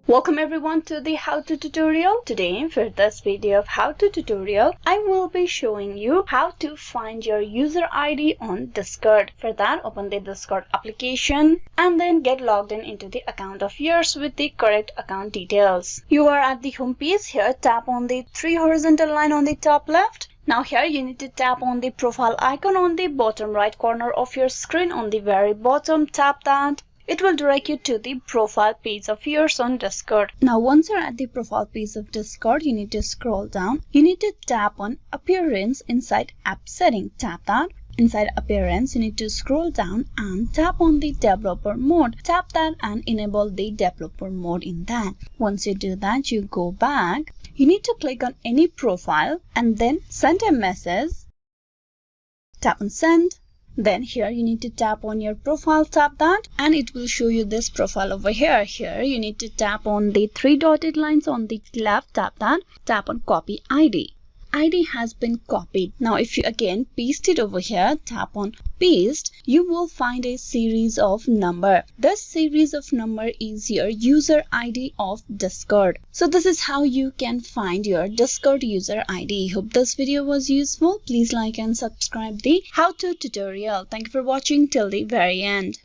Welcome everyone to the how-to tutorial. Today for this video of how-to tutorial, I will be showing you how to find your user ID on Discord. For that, open the Discord application and then get logged into the account of yours with the correct account details. You are at the home page. Here, tap on the three horizontal line on the top left. Now here you need to tap on the profile icon on the bottom right corner of your screen. On the very bottom, tap that. It will direct you to the profile page of yours on Discord. Now once you're at the profile page of Discord, you need to scroll down. You need to tap on appearance inside app setting. Tap that. Inside appearance, you need to scroll down and tap on the developer mode. Tap that and enable the developer mode in that. Once you do that, you go back. You need to click on any profile and then send a message. Tap on send. Then here you need to tap on your profile, tap that, and it will show you this profile over here. Here you need to tap on the three dotted lines on the left, tap that, tap on copy ID. ID has been copied. Now if you again paste it over here, tap on paste, you will find a series of number. This series of number is your user ID of Discord. So this is how you can find your Discord user ID. Hope this video was useful. Please like and subscribe the how-to tutorial. Thank you for watching till the very end.